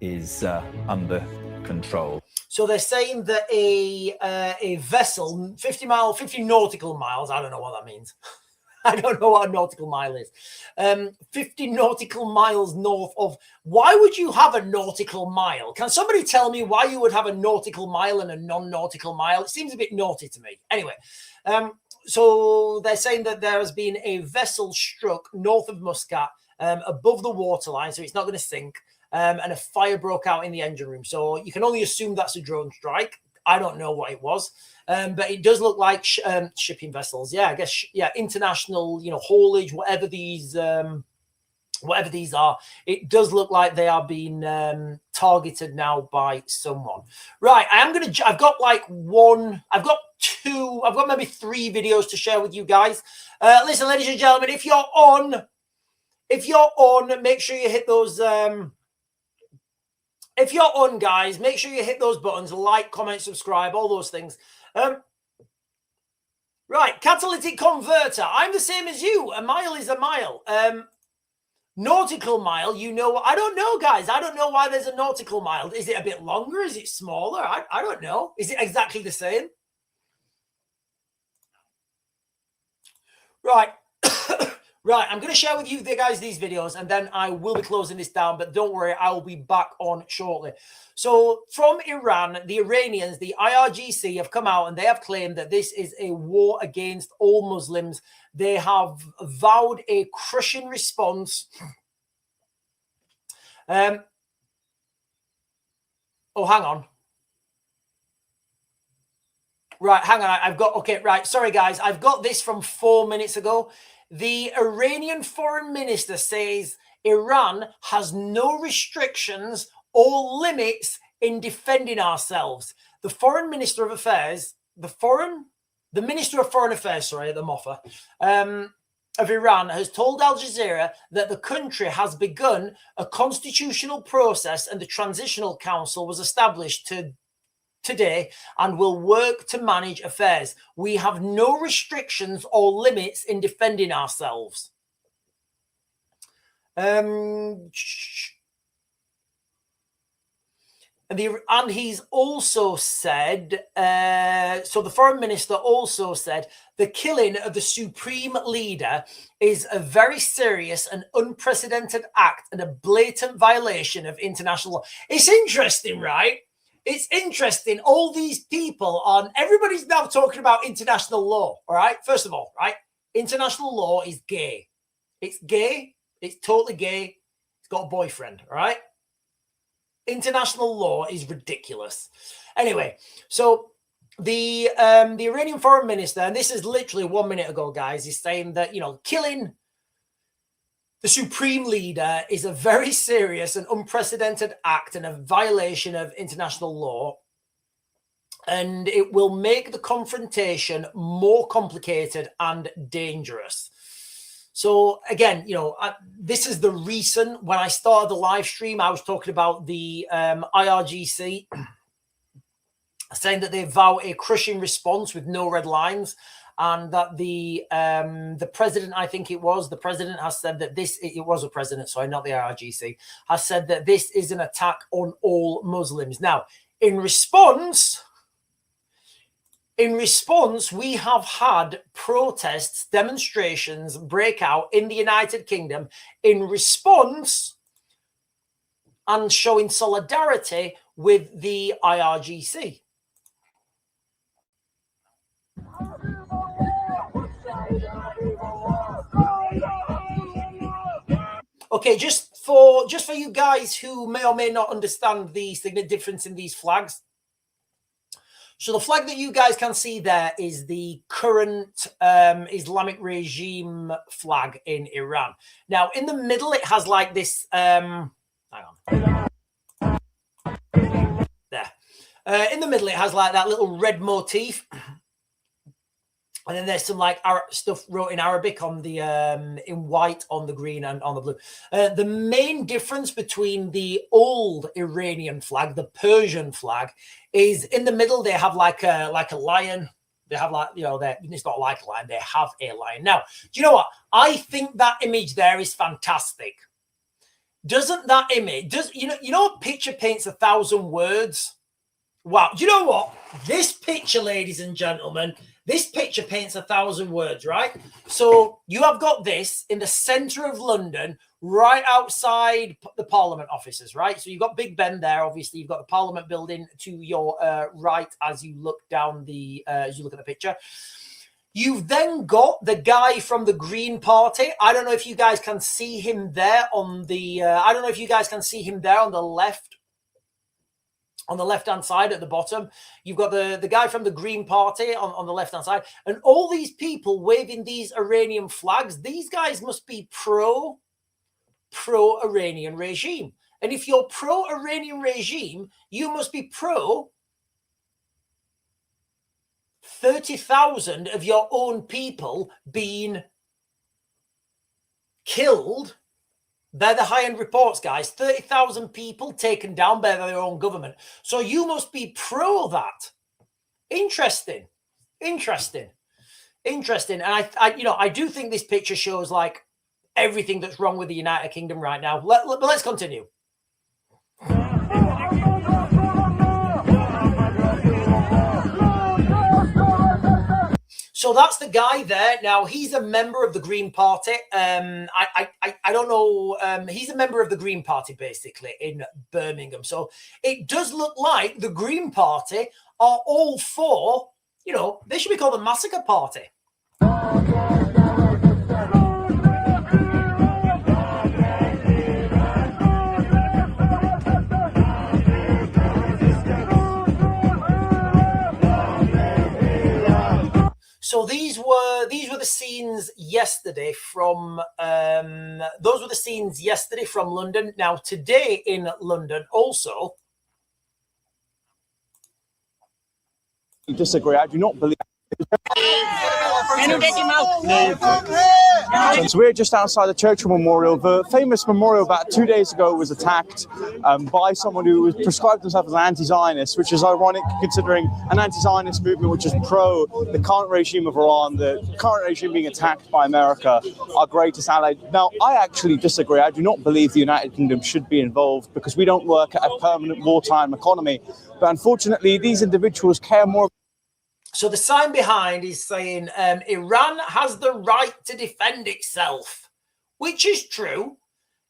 is under control. So they're saying that a vessel, 50 nautical miles, I don't know what that means. I don't know what a nautical mile is. 50 nautical miles north of... Why would you have a nautical mile? Can somebody tell me why you would have a nautical mile and a non-nautical mile? It seems a bit naughty to me. Anyway, so they're saying that there has been a vessel struck north of Muscat, above the waterline, so it's not going to sink, and a fire broke out in the engine room. So you can only assume that's a drone strike. I don't know what it was. But it does look like shipping vessels. Yeah, I guess, yeah, international, haulage, whatever these are. It does look like they are being targeted now by someone. Right, I've got maybe 3 videos to share with you guys. Listen, ladies and gentlemen, if you're on, make sure you hit those, if you're on, guys, make sure you hit those buttons, like, comment, subscribe, all those things. Right, catalytic converter. I'm the same as you. A mile is a mile. Nautical mile, I don't know, guys. I don't know why there's a nautical mile. Is it a bit longer? Is it smaller? I don't know. Is it exactly the same? Right. Right, I'm going to share with you guys these videos, and then I will be closing this down, but don't worry, I will be back on shortly. So from Iran, the Iranians, the IRGC, have come out and they have claimed that this is a war against all Muslims. They have vowed a crushing response. Oh, hang on. Right, hang on. Okay, right. Sorry, guys. I've got this from 4 minutes ago. The Iranian foreign minister says Iran has no restrictions or limits in defending ourselves. The foreign minister of affairs, the minister of foreign affairs, sorry, the MOFA, of Iran has told Al Jazeera that the country has begun a constitutional process and the transitional council was established today and will work to manage affairs. We have no restrictions or limits in defending ourselves. And he's also said, so the foreign minister also said, the killing of the supreme leader is a very serious and unprecedented act and a blatant violation of international law. It's interesting, right? It's interesting. All these people everybody's now talking about international law. All right. First of all, right. International law is gay. It's gay. It's totally gay. It's got a boyfriend. All right. International law is ridiculous. Anyway, so the Iranian foreign minister, and this is literally 1 minute ago, guys, is saying that, killing the supreme leader is a very serious and unprecedented act and a violation of international law. And it will make the confrontation more complicated and dangerous. So again, this is the reason when I started the live stream, I was talking about the IRGC saying that they vow a crushing response with no red lines. And that the president, I think it was, the president has said that it was a president, sorry, not the IRGC, has said that this is an attack on all Muslims. Now, in response, we have had protests, demonstrations break out in the United Kingdom in response and showing solidarity with the IRGC. Okay, just for you guys who may or may not understand the significant difference in these flags. So the flag that you guys can see there is the current Islamic regime flag in Iran. Now, in the middle, it has like this. Hang on. There. In the middle, it has like that little red motif. And then there's some like stuff wrote in Arabic on the in white on the green and on the blue. The main difference between the old Iranian flag, the Persian flag, is in the middle they have like a lion. They have like, you know, it's not like a lion. They have a lion. Now, do you know what? I think that image there is fantastic. Doesn't that image? You know, a picture paints 1,000 words. Wow. Do you know what? This picture, ladies and gentlemen. This picture paints 1,000 words, right? So you have got this in the center of London, right outside the Parliament offices, right? So you've got Big Ben there. Obviously, you've got the Parliament building to your right as you look down as you look at the picture. You've then got the guy from the Green Party. I don't know if you guys can see him there on the. I don't know if you guys can see him there on the left. On the left-hand side at the bottom, you've got the guy from the Green Party on the left-hand side. And all these people waving these Iranian flags, these guys must be pro-Iranian regime. And if you're pro-Iranian regime, you must be pro 30,000 of your own people being killed. They're the high-end reports, guys. 30,000 people taken down by their own government. So you must be pro that. Interesting. And I do think this picture shows like everything that's wrong with the United Kingdom right now. Let's continue. So that's the guy there. Now, he's a member of the Green Party. I don't know. He's a member of the Green Party, basically, in Birmingham. So it does look like the Green Party are all for, you know, they should be called the Massacre Party. So these were the scenes yesterday from London. Now today in London also. I disagree. I do not believe. So we're just outside the Churchill Memorial. The famous memorial about 2 days ago was attacked by someone who prescribed themselves as an anti-Zionist, which is ironic considering an anti-Zionist movement which is pro the current regime of Iran, the current regime being attacked by America, our greatest ally. Now, I actually disagree. I do not believe the United Kingdom should be involved because we don't work at a permanent wartime economy. But unfortunately, these individuals care more. So the sign behind is saying Iran has the right to defend itself, which is true.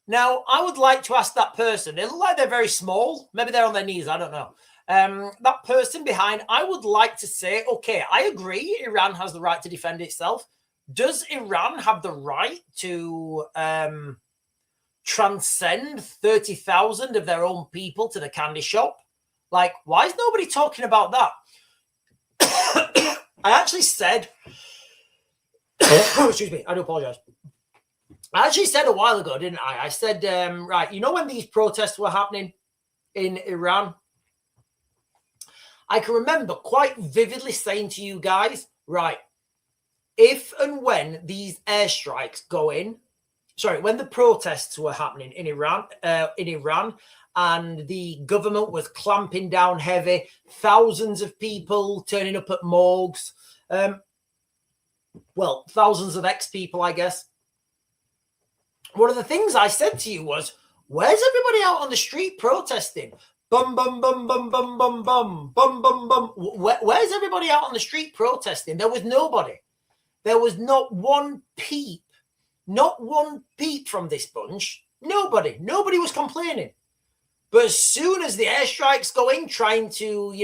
Now, I would like to ask that person, they look like they're very small. Maybe they're on their knees. I don't know. That person behind, I would like to say, okay, I agree. Iran has the right to defend itself. Does Iran have the right to transcend 30,000 of their own people to the candy shop? Like, why is nobody talking about that? I actually said, excuse me, I do apologize. I actually said a while ago, didn't I? I said, right, you know, when these protests were happening in Iran, I can remember quite vividly saying to you guys, right, if and when these airstrikes go in, when the protests were happening in Iran, and the government was clamping down heavy, thousands of people turning up at morgues, thousands of ex-people, I guess. One of the things I said to you was, where's everybody out on the street protesting? Bum, bum, bum, bum, bum, bum, bum, bum, bum, bum. Where's everybody out on the street protesting? There was nobody. There was not one peep from this bunch. Nobody was complaining. But as soon as the airstrikes go in, trying to,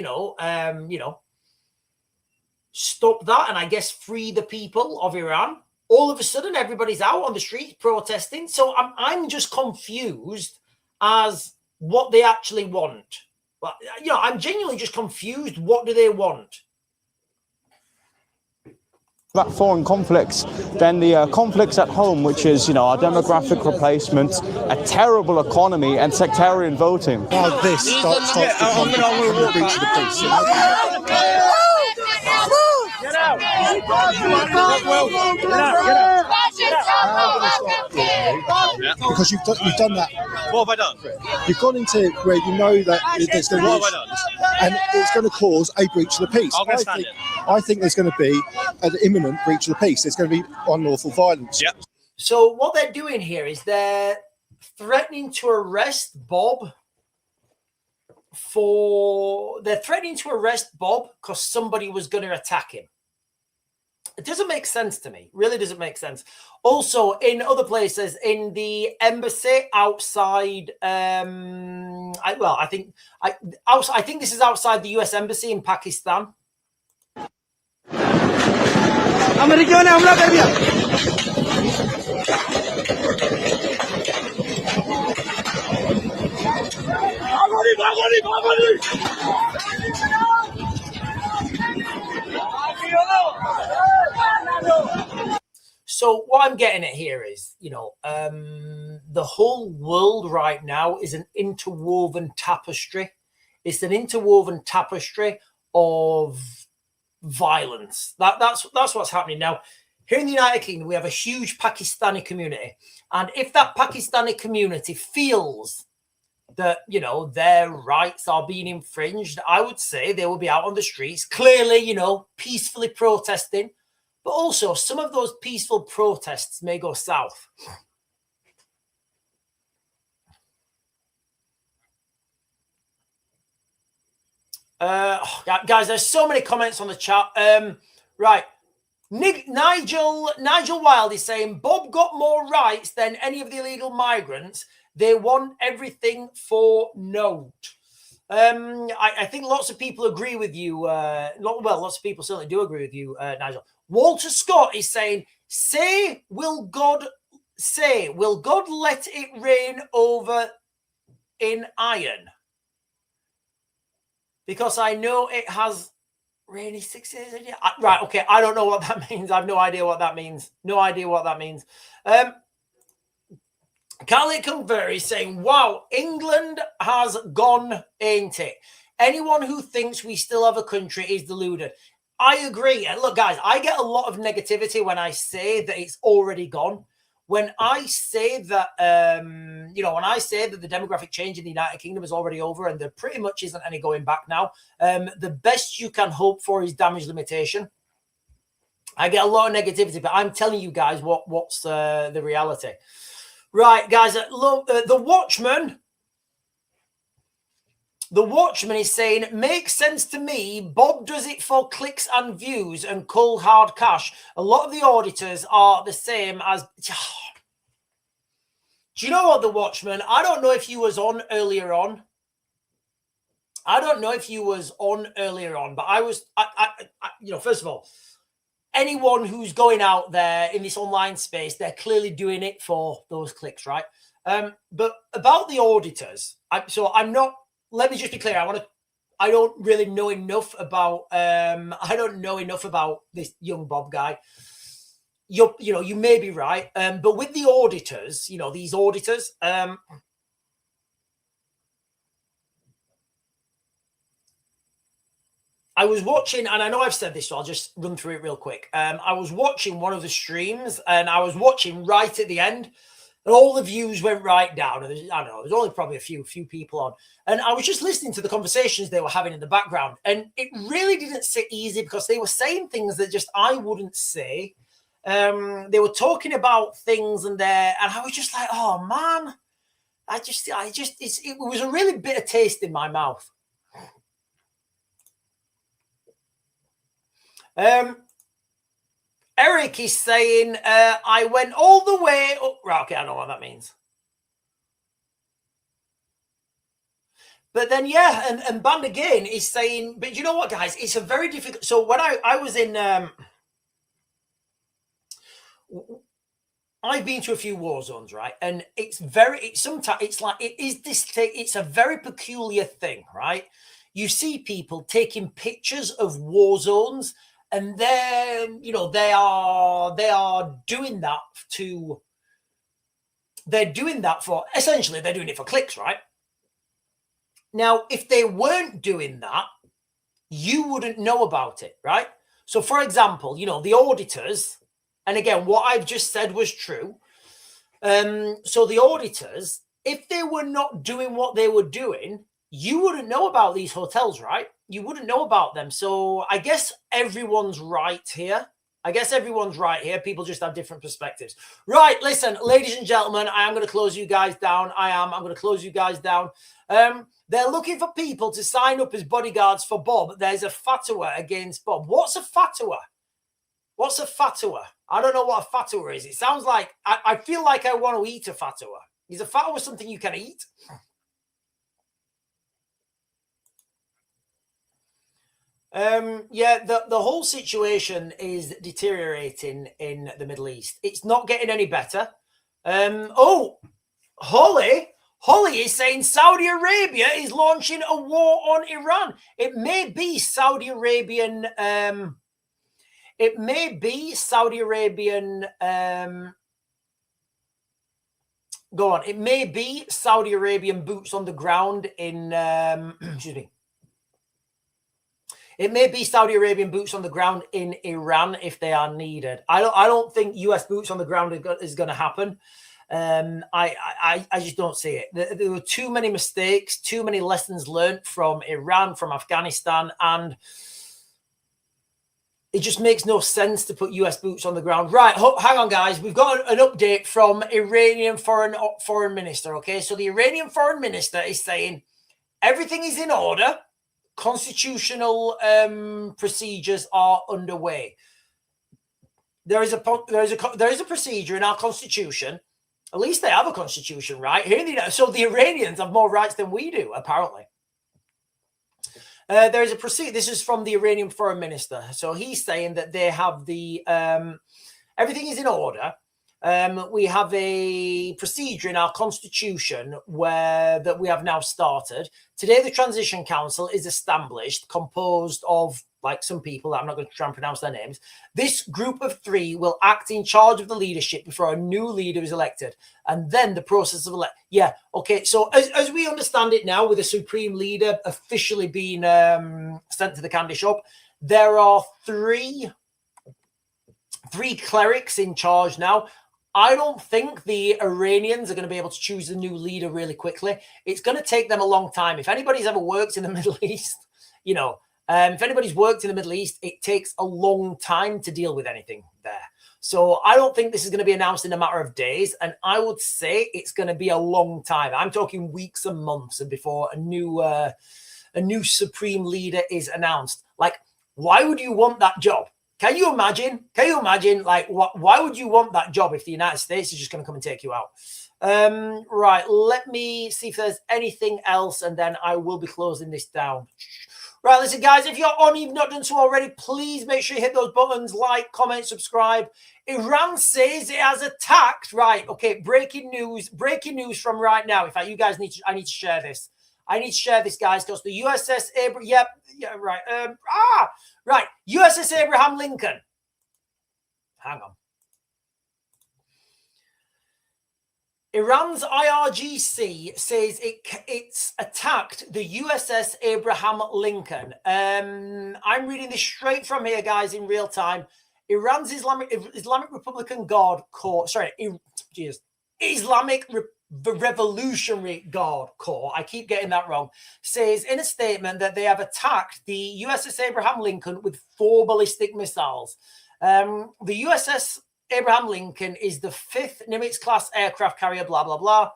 stop that and I guess free the people of Iran, all of a sudden everybody's out on the streets protesting. So I'm just confused as what they actually want. Well, you know, I'm genuinely just confused. What do they want? About foreign conflicts, then the conflicts at home, which is, you know, our demographic replacement, a terrible economy, and sectarian voting. Now this starts to become a breach of the peace. Get out! Because you've done that. What have I done? You've gone into where you know that there's going to What be, have I done? and it's going to cause a breach of the peace. I'm going to stand I think there's going to be an imminent breach of the peace. There's going to be unlawful violence. Yep. So what they're doing here is they're threatening to arrest Bob because somebody was going to attack him. It doesn't make sense to me. Really doesn't make sense. Also, in other places, in the embassy outside, I think this is outside the US embassy in Pakistan. So what I'm getting at here is, you know, the whole world right now is an interwoven tapestry. It's an interwoven tapestry of violence. That's what's happening now. Here in the United Kingdom, we have a huge Pakistani community, and if that Pakistani community feels that, you know, their rights are being infringed, I would say they will be out on the streets, clearly, you know, peacefully protesting. But also, some of those peaceful protests may go south. Guys, there's so many comments on the chat. Right. Nigel Wild is saying, Bob got more rights than any of the illegal migrants. They want everything for note. I think lots of people agree with you. Lots of people certainly do agree with you, Nigel. Walter Scott is saying, will God let it rain over in iron? Because I know it has rainy 6 days in it. Right, okay, I don't know what that means. I have no idea what that means. No idea what that means. Carly Conver is saying, wow, England has gone, ain't it? Anyone who thinks we still have a country is deluded. I agree. And look, guys, I get a lot of negativity when I say that it's already gone. When I say that, when I say that the demographic change in the United Kingdom is already over and there pretty much isn't any going back now, the best you can hope for is damage limitation. I get a lot of negativity, but I'm telling you guys what's the reality. Right, guys, look, the Watchman is saying, makes sense to me. Bob does it for clicks and views and cold hard cash. A lot of the auditors are the same as... Do you know what, the Watchman? I don't know if you was on earlier on. But I was, first of all, anyone who's going out there in this online space, they're clearly doing it for those clicks, right? But about the auditors, I'm not... Let me just be clear. I don't really know enough about. I don't know enough about this young Bob guy. You may be right, but with the auditors, these auditors. I was watching, and I know I've said this, so I'll just run through it real quick. I was watching one of the streams, and I was watching right at the end. And all the views went right down. And there's only probably a few people on. And I was just listening to the conversations they were having in the background. And it really didn't sit easy because they were saying things that just I wouldn't say. They were talking about things and I was just like, oh man, it was a really bitter taste in my mouth. Eric is saying, I went all the way up. Right, okay, I know what that means. But then, yeah, and Band again is saying, but you know what, guys? It's a very difficult... So when I was in... I've been to a few war zones, right? And sometimes it's like, it's a very peculiar thing, right? You see people taking pictures of war zones, and then, you know, they are doing that essentially, they're doing it for clicks, right? Now, if they weren't doing that, you wouldn't know about it, right? So, for example, you know, the auditors, and again, what I've just said was true. So the auditors, if they were not doing what they were doing, you wouldn't know about these hotels, right? You wouldn't know about them. So I guess everyone's right here. People just have different perspectives. Right, listen, ladies and gentlemen, I am going to close you guys down. I'm going to close you guys down. They're looking for people to sign up as bodyguards for Bob. There's a fatwa against Bob. What's a fatwa? What's a fatwa? I don't know what a fatwa is. It sounds like, I feel like I want to eat a fatwa. Is a fatwa something you can eat? Yeah, the whole situation is deteriorating in the Middle East. It's not getting any better. Holly is saying Saudi Arabia is launching a war on Iran. It may be Saudi Arabian. It may be Saudi Arabian. Go on. It may be Saudi Arabian boots on the ground in. Excuse me. It may be Saudi Arabian boots on the ground in Iran if they are needed. I don't think US boots on the ground is going to happen. I just don't see it. There were too many mistakes, too many lessons learned from Iran, from Afghanistan, and it just makes no sense to put US boots on the ground. Right, hang on, guys. We've got an update from Iranian foreign minister. Okay, so the Iranian foreign minister is saying everything is in order. Constitutional procedures are underway. There is a procedure in our constitution. At least they have a constitution, right? So the Iranians have more rights than we do, apparently. There is a procedure. This is from the Iranian foreign minister. So he's saying that they have the everything is in order. We have a procedure in our constitution that we have now started. Today, the Transition Council is established, composed of, like, some people that I'm not going to try and pronounce their names. This group of 3 will act in charge of the leadership before a new leader is elected. And then the process of yeah, okay. So as we understand it now, with the supreme leader officially being sent to the candy shop, there are three clerics in charge now. I don't think the Iranians are going to be able to choose a new leader really quickly. It's going to take them a long time. If anybody's ever worked in the Middle East, you know, if anybody's worked in the Middle East, it takes a long time to deal with anything there. So I don't think this is going to be announced in a matter of days. And I would say it's going to be a long time. I'm talking weeks and months before a new supreme leader is announced. Like, why would you want that job? Can you imagine? Like, why would you want that job if the United States is just going to come and take you out? Right, let me see if there's anything else, and then I will be closing this down. Right, listen, guys, if you're on, you've not done so already, please make sure you hit those buttons, like, comment, subscribe. Iran says it has attacked. Right, okay, breaking news from right now. In fact, you guys I need to share this. I need to share this, guys, because the USS Abraham, right, USS Abraham Lincoln. Hang on. Iran's IRGC says it's attacked the USS Abraham Lincoln. I'm reading this straight from here, guys, in real time. Iran's Islamic Republican Guard Corps, Islamic Revolutionary Guard Corps, I keep getting that wrong, says in a statement that they have attacked the USS Abraham Lincoln with 4 ballistic missiles. The USS Abraham Lincoln is the 5th Nimitz-class aircraft carrier, blah, blah, blah.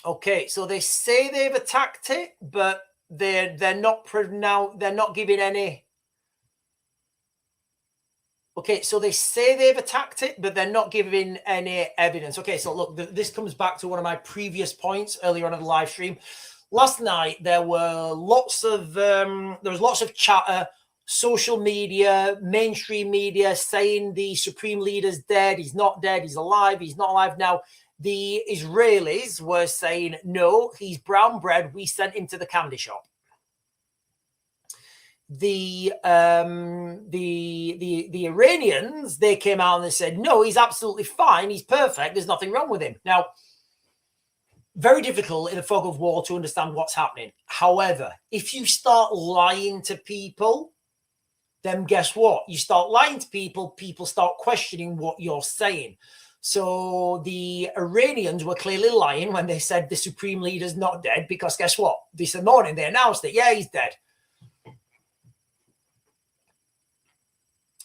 Okay, so they say they've attacked it, but they're not giving any. Okay, so they say they've attacked it, but they're not giving any evidence. Okay, so look, this comes back to one of my previous points earlier on in the live stream. last night there was lots of chatter, social media, mainstream media saying the supreme leader's dead, he's not dead, he's alive, he's not alive. Now, the Israelis were saying, no, he's brown bread, we sent him to the candy shop. The Iranians, they came out and they said, no, he's absolutely fine, he's perfect, there's nothing wrong with him. Now, very difficult in the fog of war to understand what's happening. However, if you start lying to people, then guess what? You start lying to people, people start questioning what you're saying. So the Iranians were clearly lying when they said the supreme leader's not dead, because guess what? This morning they announced it. Yeah, he's dead.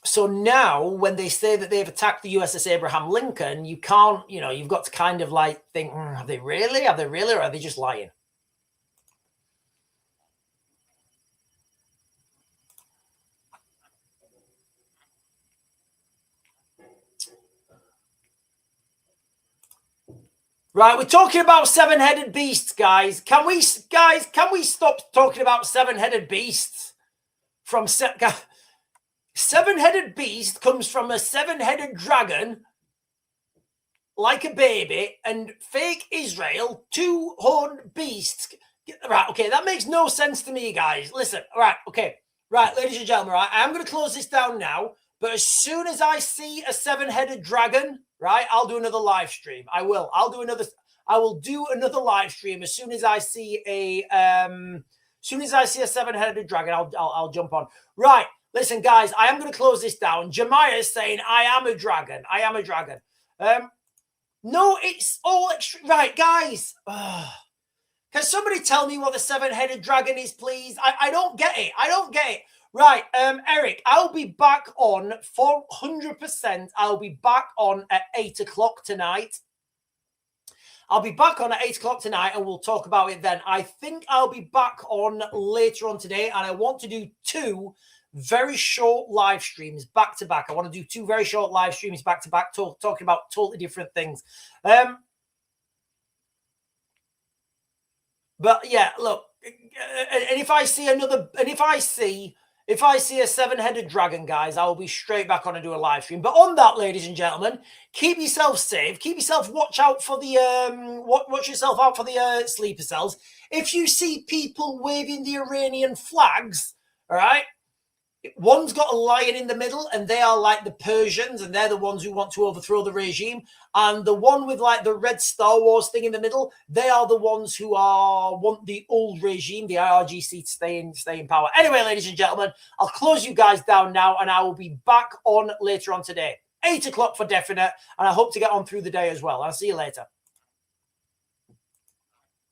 So now when they say that they've attacked the USS Abraham Lincoln, you can't, you've got to kind of like think, have they really? Or are they just lying? Right, we're talking about seven-headed beasts, guys. Can we stop talking about seven-headed beasts? Seven-headed beast comes from a seven-headed dragon, like a baby, and fake Israel, two-horned beasts. Right, okay, that makes no sense to me, guys. Listen, right, okay. Right, ladies and gentlemen, right, I'm going to close this down now, but as soon as I see a seven-headed dragon, right, I'll do another live stream. I will do another live stream as soon as I see a seven-headed dragon. I'll jump on. Right, listen, guys, I am going to close this down. Jemiah is saying, I am a dragon. No, it's all extra. Right, guys. Can somebody tell me what the seven-headed dragon is, please? I don't get it. Right, Eric, I'll be back on 400%. I'll be back on at 8 o'clock tonight. I'll be back on at 8 o'clock tonight and we'll talk about it then. I think I'll be back on later on today and I want to do two very short live streams back to back. I want to do two very short live streams back to back, talking about totally different things. But yeah, look, and if I see a seven-headed dragon, guys, I will be straight back on and do a live stream. But on that, ladies and gentlemen, keep yourself safe. Keep yourself, watch yourself out for the sleeper cells. If you see people waving the Iranian flags, all right, one's got a lion in the middle, and they are like the Persians, and they're the ones who want to overthrow the regime. And the one with like the red Star Wars thing in the middle, they are the ones who want the old regime, the IRGC, to stay in power. Anyway, ladies and gentlemen, I'll close you guys down now, and I will be back on later on today. 8 o'clock for definite, and I hope to get on through the day as well. I'll see you later.